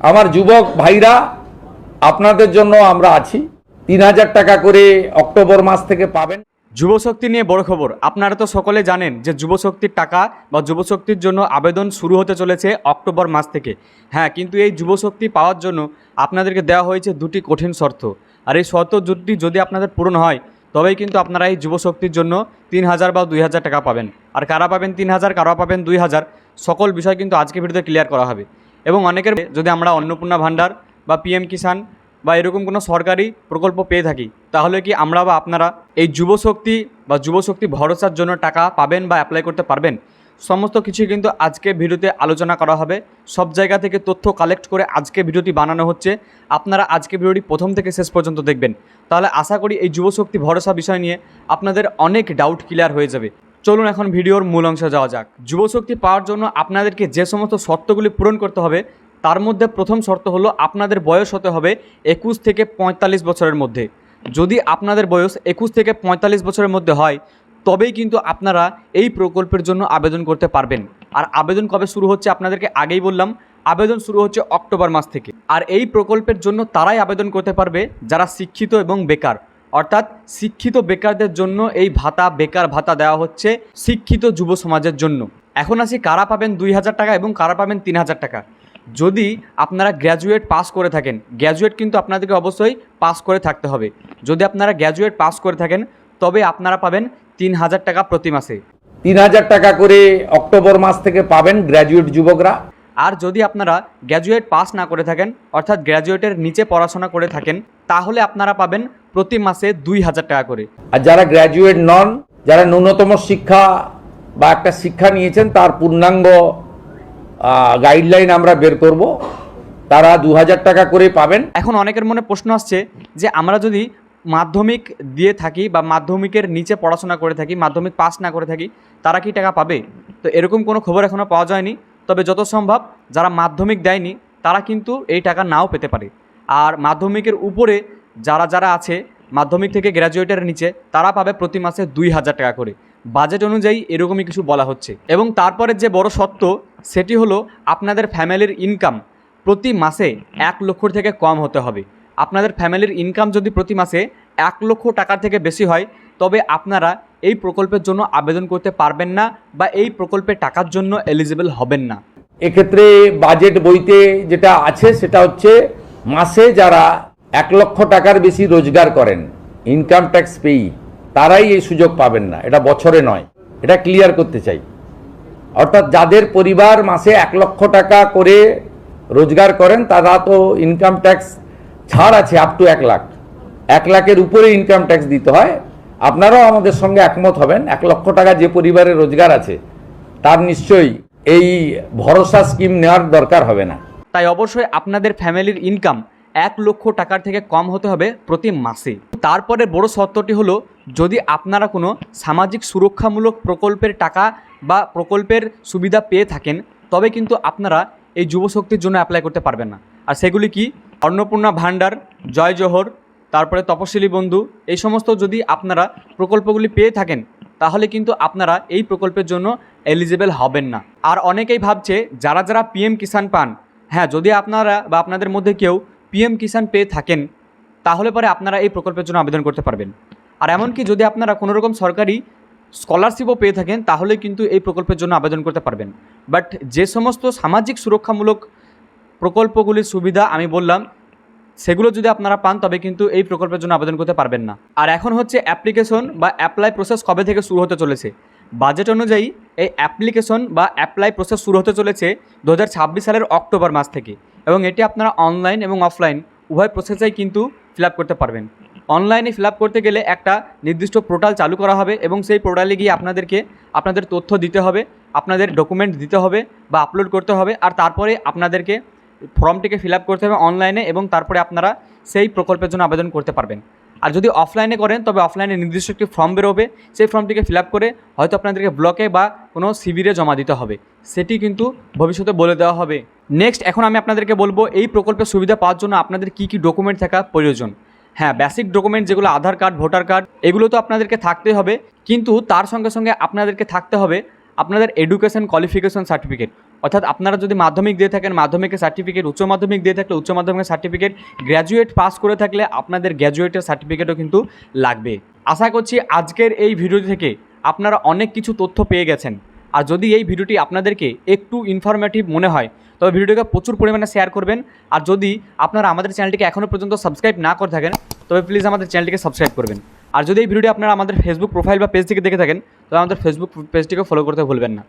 আমার যুবক ভাইরা, আপনাদের জন্য আমরা আছি। ৩,০০০ টাকা করে অক্টোবর মাস থেকে পাবেন। যুবশক্তি নিয়ে বড় খবর। আপনারা তো সকলে জানেন যে যুবশক্তির টাকা বা যুবশক্তির জন্য আবেদন শুরু হতে চলেছে অক্টোবর মাস থেকে। হ্যাঁ, কিন্তু এই যুবশক্তি পাওয়ার জন্য আপনাদেরকে দেওয়া হয়েছে দুটি কঠিন শর্ত। আর এই শর্ত দুটি যদি আপনাদের পূরণ হয় তবেই কিন্তু আপনারা এই যুবশক্তির জন্য ৩,০০০ বা ২,০০০ টাকা পাবেন। আর কারা পাবেন ৩,০০০, কারা পাবেন ২,০০০, সকল বিষয় কিন্তু আজকে ভিডিওতে ক্লিয়ার করা হবে। এবং অনেকের যদি আমরা অন্নপূর্ণা ভাণ্ডার বা পিএম কিষাণ বা এরকম কোনো সরকারি প্রকল্প পেয়ে থাকি, তাহলে কি আমরা বা আপনারা এই যুবশক্তি বা যুবশক্তি ভরসার জন্য টাকা পাবেন বা অ্যাপ্লাই করতে পারবেন? সমস্ত কিছুই কিন্তু আজকে ভিডিওতে আলোচনা করা হবে। সব জায়গা থেকে তথ্য কালেক্ট করে আজকে ভিডিওটি বানানো হচ্ছে। আপনারা আজকে ভিডিওটি প্রথম থেকে শেষ পর্যন্ত দেখবেন, তাহলে আশা করি এই যুবশক্তি ভরসা বিষয় নিয়ে আপনাদের অনেক ডাউট ক্লিয়ার হয়ে যাবে। চলুন এখন ভিডিওর মূল অংশে যাওয়া যাক। যুবশক্তি পাওয়ার জন্য আপনাদেরকে যে সমস্ত শর্তগুলি পূরণ করতে হবে তার মধ্যে প্রথম শর্ত হলো আপনাদের বয়স হতে হবে 21 থেকে 45 বছরের মধ্যে। যদি আপনাদের বয়স 21 থেকে 45 বছরের মধ্যে হয় তবেই কিন্তু আপনারা এই প্রকল্পের জন্য আবেদন করতে পারবেন। আর আবেদন কবে শুরু হচ্ছে আপনাদেরকে আগেই বললাম, আবেদন শুরু হচ্ছে অক্টোবর মাস থেকে। আর এই প্রকল্পের জন্য তারাই আবেদন করতে পারবে যারা শিক্ষিত এবং বেকার। অর্থাৎ শিক্ষিত বেকারদের জন্য এই ভাতা, বেকার ভাতা দেওয়া হচ্ছে শিক্ষিত যুব সমাজের জন্য। এখন আসি কারা পাবেন ২,০০০ টাকা এবং কারা পাবেন ৩,০০০ টাকা। যদি আপনারা গ্র্যাজুয়েট পাস করে থাকেন, গ্র্যাজুয়েট কিন্তু আপনাদেরকে অবশ্যই পাস করে থাকতে হবে। যদি আপনারা গ্র্যাজুয়েট পাস করে থাকেন তবে আপনারা পাবেন ৩,০০০ টাকা প্রতি মাসে। ৩,০০০ টাকা করে অক্টোবর মাস থেকে পাবেন গ্র্যাজুয়েট যুবকরা। আর যদি আপনারা গ্র্যাজুয়েট পাস না করে থাকেন, অর্থাৎ গ্র্যাজুয়েটের নিচে পড়াশোনা করে থাকেন, তাহলে আপনারা পাবেন প্রতি মাসে ২,০০০ টাকা করে। আর যারা গ্র্যাজুয়েট নন, যারা ন্যূনতম শিক্ষা বা একটা শিক্ষা নিয়েছেন তার পূর্ণাঙ্গ গাইডলাইন আমরা বের করব, তারা ২,০০০ টাকা করে পাবেন। এখন অনেকের মনে প্রশ্ন আসছে যে আমরা যদি মাধ্যমিক দিয়ে থাকি বা মাধ্যমিকের নিচে পড়াশোনা করে থাকি, মাধ্যমিক পাস না করে থাকি, তারা কি টাকা পাবে? তো এরকম কোনো খবর এখনও পাওয়া যায়নি। তবে যত সম্ভব যারা মাধ্যমিক দেয়নি তারা কিন্তু এই টাকা নাও পেতে পারে। আর মাধ্যমিকের উপরে যারা যারা আছে, মাধ্যমিক থেকে গ্র্যাজুয়েটের নিচে, তারা পাবে প্রতি মাসে ২,০০০ টাকা করে। বাজেট অনুযায়ী এরকমই কিছু বলা হচ্ছে। এবং তারপরে যে বড় সত্য সেটি হলো আপনাদের ফ্যামিলির ইনকাম প্রতি মাসে ১ লক্ষ থেকে কম হতে হবে। আপনাদের ফ্যামিলির ইনকাম যদি প্রতি মাসে ১ লক্ষ টাকার থেকে বেশি হয় তবে আপনারা এই প্রকল্পের জন্য আবেদন করতে পারবেন না বা এই প্রকল্পের টাকার জন্য এলিজিবল হবেন না। এক্ষেত্রে বাজেট বইতে যেটা আছে সেটা হচ্ছে মাসে যারা ১ লক্ষ টাকার বেশি রোজগার করেন, ইনকাম ট্যাক্স পেই, তারাই এই সুযোগ পাবেন না। এটা বছরে নয়, এটা ক্লিয়ার করতে চাই। অর্থাৎ যাদের পরিবার মাসে ১ লক্ষ টাকা করে রোজগার করেন তারা তো ইনকাম ট্যাক্স ছাড় আছে আপ টু ১ লাখ। ১ লাখের উপরে ইনকাম ট্যাক্স দিতে হয়। আপনারাও আমাদের সঙ্গে একমত হবেন, ১ লক্ষ টাকা যে পরিবারের রোজগার আছে তার নিশ্চয়ই এই ভরসা স্কিম নেওয়ার দরকার হবে না। তাই অবশ্যই আপনাদের ফ্যামিলির ইনকাম ১ লক্ষ টাকার থেকে কম হতে হবে প্রতি মাসে। তারপরে বড় শর্তটি হলো যদি আপনারা কোনো সামাজিক সুরক্ষামূলক প্রকল্পের টাকা বা প্রকল্পের সুবিধা পেয়ে থাকেন তবে কিন্তু আপনারা এই যুবশক্তির জন্য অ্যাপ্লাই করতে পারবেন না। আর সেগুলি কি? অন্নপূর্ণা ভাণ্ডার, জয় জোহর, তারপরে তপশিলি বন্ধু, এই সমস্ত যদি আপনারা প্রকল্পগুলি পেয়ে থাকেন তাহলে কিন্তু আপনারা এই প্রকল্পের জন্য এলিজিবল হবেন না। আর অনেকেই ভাবছে যারা যারা পিএম কিষাণ পান, হ্যাঁ, যদি আপনারা বা আপনাদের মধ্যে কেউ পিএম কিষাণ পেয়ে থাকেন তাহলে পরে আপনারা এই প্রকল্পের জন্য আবেদন করতে পারবেন। আর এমনকি যদি আপনারা কোনো রকম সরকারি স্কলারশিপও পেয়ে থাকেন তাহলে কিন্তু এই প্রকল্পের জন্য আবেদন করতে পারবেন। বাট যে সমস্ত সামাজিক সুরক্ষামূলক প্রকল্পগুলির সুবিধা আমি বললাম সেগুলো যদি আপনারা পান তবে কিন্তু এই প্রকল্পের জন্য আবেদন করতে পারবেন না। আর এখন হচ্ছে অ্যাপ্লিকেশন বা অ্যাপ্লাই প্রসেস কবে থেকে শুরু হতে চলেছে। বাজেট অনুযায়ী এই অ্যাপ্লিকেশন বা অ্যাপ্লাই প্রসেস শুরু হতে চলেছে ২০২৬ সালের অক্টোবর মাস থেকে। এবং এটি আপনারা অনলাইন এবং অফলাইন উভয় প্রসেসেই কিন্তু ফিল আপ করতে পারবেন। অনলাইনে ফিল আপ করতে গেলে একটা নির্দিষ্ট পোর্টাল চালু করা হবে এবং সেই পোর্টালে গিয়ে আপনাদেরকে আপনাদের তথ্য দিতে হবে, আপনাদের ডকুমেন্ট দিতে হবে বা আপলোড করতে হবে। আর তারপরে আপনাদেরকে ফর্মটিকে ফিল আপ করতে হবে অনলাইনে এবং তারপরে আপনারা সেই প্রকল্পের জন্য আবেদন করতে পারবেন। আর যদি অফলাইনে করেন তবে অফলাইনে নির্দিষ্ট একটি ফর্ম বেরোবে, সেই ফর্মটিকে ফিল আপ করে হয়তো আপনাদেরকে ব্লকে বা কোনো শিবিরে জমা দিতে হবে, সেটি কিন্তু ভবিষ্যতে বলে দেওয়া হবে। নেক্সট এখন আমি আপনাদেরকে বলবো এই প্রকল্পের সুবিধা পাওয়ার জন্য আপনাদের কী কী ডকুমেন্ট থাকা প্রয়োজন। হ্যাঁ, বেসিক ডকুমেন্ট যেগুলো আধার কার্ড, ভোটার কার্ড, এগুলো তো আপনাদেরকে থাকতে হবে, কিন্তু তার সঙ্গে সঙ্গে আপনাদেরকে থাকতে হবে আপনাদের এডুকেশন কোয়ালিফিকেশন সার্টিফিকেট। অর্থাৎ আপনারা যদি মাধ্যমিক দিয়ে থাকেন মাধ্যমিকের সার্টিফিকেট, উচ্চ মাধ্যমিক দিয়ে থাকলে উচ্চ মাধ্যমিকের সার্টিফিকেট, গ্র্যাজুয়েট পাস করে থাকলে আপনাদের গ্র্যাজুয়েটের সার্টিফিকেটও কিন্তু লাগবে। আশা করছি আজকের এই ভিডিও থেকে আপনারা অনেক কিছু তথ্য পেয়ে গেছেন। আর যদি এই ভিডিওটি আপনাদেরকে একটু ইনফরমেটিভ মনে হয় তবে ভিডিওটাকে প্রচুর পরিমাণে শেয়ার করবেন। আর যদি আপনারা আমাদের চ্যানেলটিকে এখনও পর্যন্ত সাবস্ক্রাইব না করে থাকেন তবে প্লিজ আমাদের চ্যানেলটিকে সাবস্ক্রাইব করবেন। আর যদি এই ভিডিওটি আপনারা আমাদের ফেসবুক প্রোফাইল বা পেজ থেকে দেখে থাকেন তবে আমাদের ফেসবুক পেজটিকে ফলো করতে ভুলবেন না।